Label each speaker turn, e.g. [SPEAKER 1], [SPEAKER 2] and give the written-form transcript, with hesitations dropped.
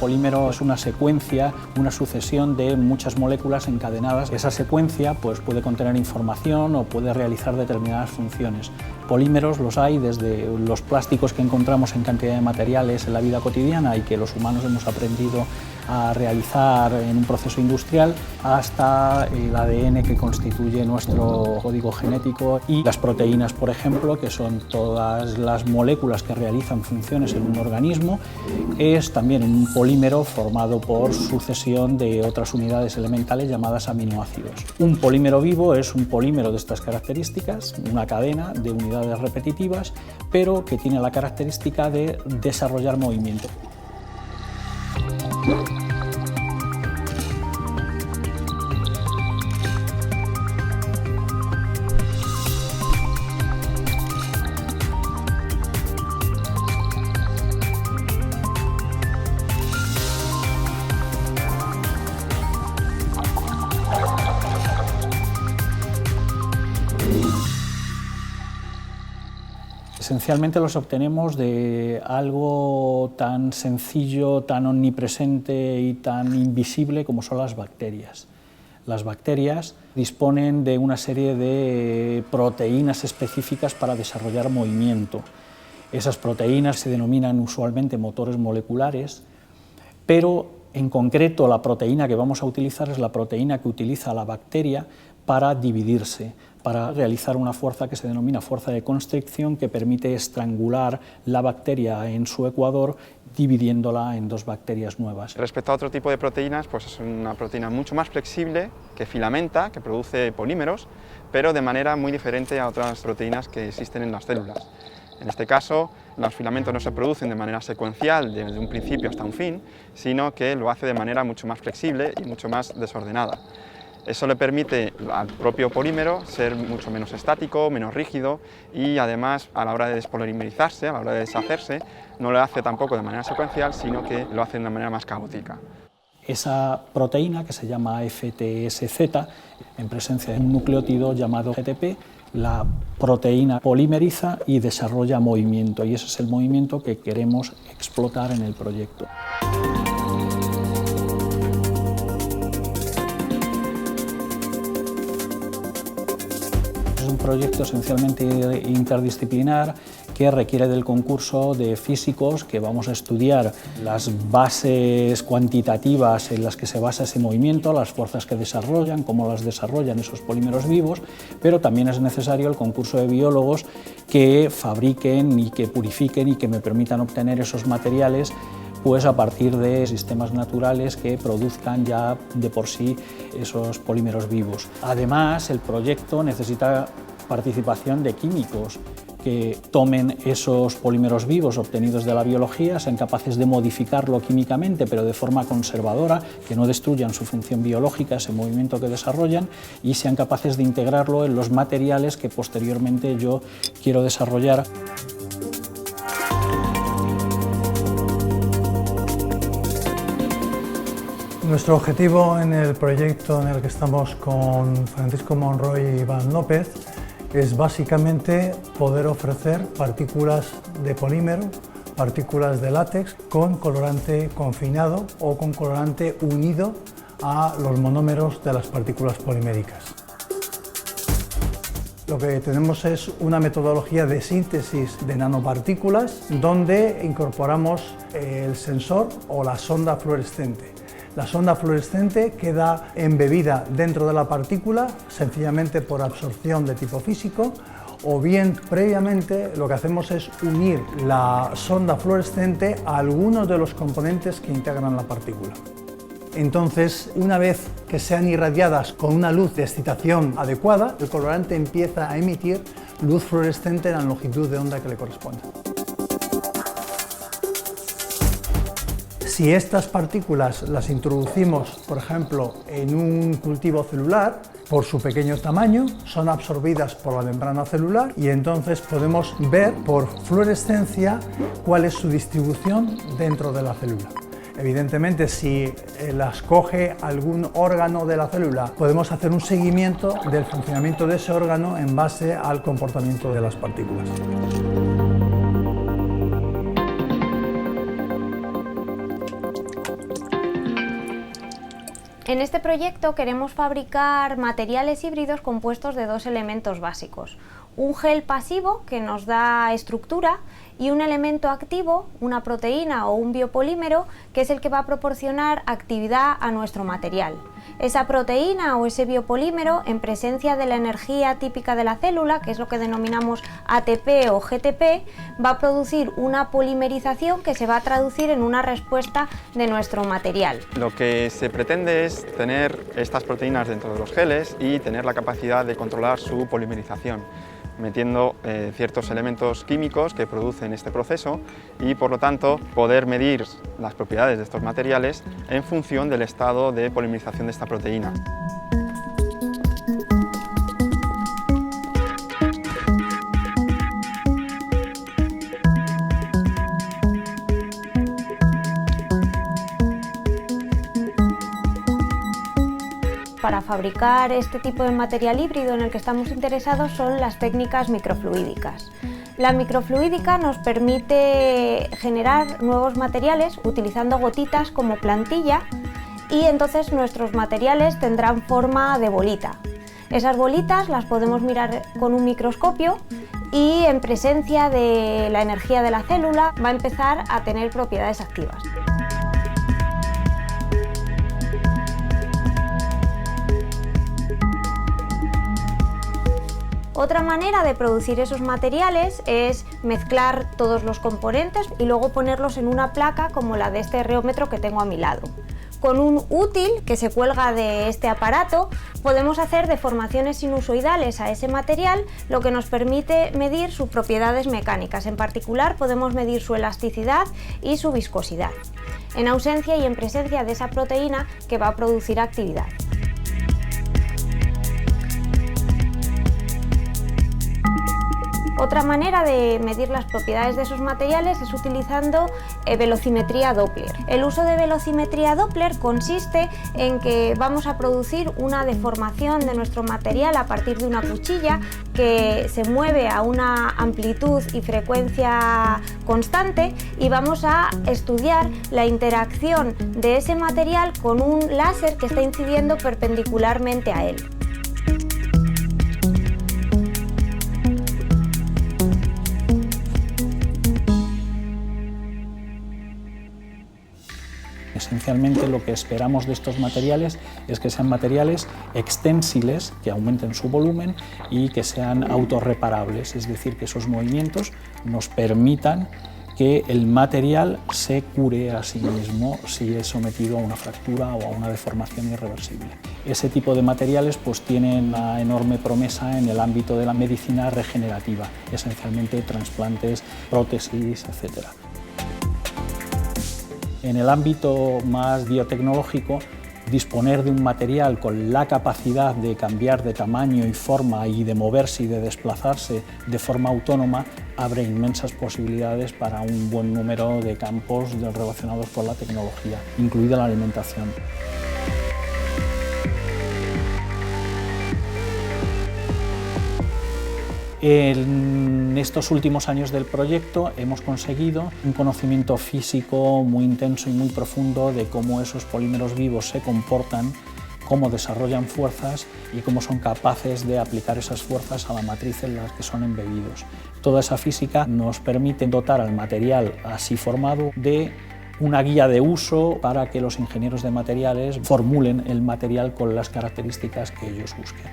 [SPEAKER 1] polímero es una secuencia, una sucesión de muchas moléculas encadenadas. Esa secuencia pues, puede contener información o puede realizar determinadas funciones. Polímeros los hay desde los plásticos que encontramos en cantidad de materiales en la vida cotidiana y que los humanos hemos aprendido a realizar en un proceso industrial, hasta el ADN que constituye nuestro código genético y las proteínas, por ejemplo, que son todas las moléculas que realizan funciones en un organismo. Es también un polímero formado por sucesión de otras unidades elementales llamadas aminoácidos. Un polímero vivo es un polímero de estas características, una cadena de unidades repetitivas, pero que tiene la característica de desarrollar movimiento. Esencialmente los obtenemos de algo tan sencillo, tan omnipresente y tan invisible como son las bacterias. Las bacterias disponen de una serie de proteínas específicas para desarrollar movimiento. Esas proteínas se denominan usualmente motores moleculares, pero en concreto la proteína que vamos a utilizar es la proteína que utiliza la bacteria para dividirse, para realizar una fuerza que se denomina fuerza de constricción, que permite estrangular la bacteria en su ecuador, dividiéndola en dos bacterias nuevas.
[SPEAKER 2] Respecto a otro tipo de proteínas, pues es una proteína mucho más flexible, que filamenta, que produce polímeros, pero de manera muy diferente a otras proteínas que existen en las células. En este caso, los filamentos no se producen de manera secuencial desde un principio hasta un fin, sino que lo hace de manera mucho más flexible y mucho más desordenada. Eso le permite al propio polímero ser mucho menos estático, menos rígido, y además a la hora de despolimerizarse, a la hora de deshacerse, no lo hace tampoco de manera secuencial, sino que lo hace de una manera más caótica.
[SPEAKER 1] Esa proteína, que se llama FTSZ, en presencia de un nucleótido llamado GTP, la proteína polimeriza y desarrolla movimiento, y ese es el movimiento que queremos explotar en el proyecto. Es un proyecto esencialmente interdisciplinar que requiere del concurso de físicos que vamos a estudiar las bases cuantitativas en las que se basa ese movimiento, las fuerzas que desarrollan, cómo las desarrollan esos polímeros vivos, pero también es necesario el concurso de biólogos que fabriquen y que purifiquen y que me permitan obtener esos materiales pues a partir de sistemas naturales que produzcan ya de por sí esos polímeros vivos. Además, el proyecto necesita participación de químicos que tomen esos polímeros vivos obtenidos de la biología, sean capaces de modificarlo químicamente, pero de forma conservadora, que no destruyan su función biológica, ese movimiento que desarrollan, y sean capaces de integrarlo en los materiales que posteriormente yo quiero desarrollar.
[SPEAKER 3] Nuestro objetivo en el proyecto en el que estamos con Francisco Monroy y Iván López es básicamente poder ofrecer partículas de polímero, partículas de látex con colorante confinado o con colorante unido a los monómeros de las partículas poliméricas. Lo que tenemos es una metodología de síntesis de nanopartículas donde incorporamos el sensor o la sonda fluorescente. La sonda fluorescente queda embebida dentro de la partícula sencillamente por absorción de tipo físico, o bien previamente lo que hacemos es unir la sonda fluorescente a algunos de los componentes que integran la partícula. Entonces, una vez que sean irradiadas con una luz de excitación adecuada, el colorante empieza a emitir luz fluorescente en la longitud de onda que le corresponde. Si estas partículas las introducimos, por ejemplo, en un cultivo celular, por su pequeño tamaño, son absorbidas por la membrana celular y entonces podemos ver por fluorescencia cuál es su distribución dentro de la célula. Evidentemente, si las coge algún órgano de la célula, podemos hacer un seguimiento del funcionamiento de ese órgano en base al comportamiento de las partículas.
[SPEAKER 4] En este proyecto queremos fabricar materiales híbridos compuestos de dos elementos básicos. Un gel pasivo que nos da estructura y un elemento activo, una proteína o un biopolímero, que es el que va a proporcionar actividad a nuestro material. Esa proteína o ese biopolímero, en presencia de la energía típica de la célula, que es lo que denominamos ATP o GTP, va a producir una polimerización que se va a traducir en una respuesta de nuestro material.
[SPEAKER 2] Lo que se pretende es tener estas proteínas dentro de los geles y tener la capacidad de controlar su polimerización, metiendo ciertos elementos químicos que producen este proceso y, por lo tanto, poder medir las propiedades de estos materiales en función del estado de polimerización de esta proteína.
[SPEAKER 4] Para fabricar este tipo de material híbrido en el que estamos interesados son las técnicas microfluídicas. La microfluídica nos permite generar nuevos materiales utilizando gotitas como plantilla y entonces nuestros materiales tendrán forma de bolita. Esas bolitas las podemos mirar con un microscopio y en presencia de la energía de la célula va a empezar a tener propiedades activas. Otra manera de producir esos materiales es mezclar todos los componentes y luego ponerlos en una placa como la de este reómetro que tengo a mi lado. Con un útil que se cuelga de este aparato podemos hacer deformaciones sinusoidales a ese material, lo que nos permite medir sus propiedades mecánicas. En particular podemos medir su elasticidad y su viscosidad, en ausencia y en presencia de esa proteína que va a producir actividad. Otra manera de medir las propiedades de esos materiales es utilizando velocimetría Doppler. El uso de velocimetría Doppler consiste en que vamos a producir una deformación de nuestro material a partir de una cuchilla que se mueve a una amplitud y frecuencia constante y vamos a estudiar la interacción de ese material con un láser que está incidiendo perpendicularmente a él.
[SPEAKER 1] Esencialmente lo que esperamos de estos materiales es que sean materiales extensiles, que aumenten su volumen y que sean autorreparables, es decir, que esos movimientos nos permitan que el material se cure a sí mismo si es sometido a una fractura o a una deformación irreversible. Ese tipo de materiales pues tienen una enorme promesa en el ámbito de la medicina regenerativa, esencialmente trasplantes, prótesis, etc. En el ámbito más biotecnológico, disponer de un material con la capacidad de cambiar de tamaño y forma y de moverse y de desplazarse de forma autónoma abre inmensas posibilidades para un buen número de campos relacionados con la tecnología, incluida la alimentación. En estos últimos años del proyecto hemos conseguido un conocimiento físico muy intenso y muy profundo de cómo esos polímeros vivos se comportan, cómo desarrollan fuerzas y cómo son capaces de aplicar esas fuerzas a la matriz en la que son embebidos. Toda esa física nos permite dotar al material así formado de una guía de uso para que los ingenieros de materiales formulen el material con las características que ellos busquen.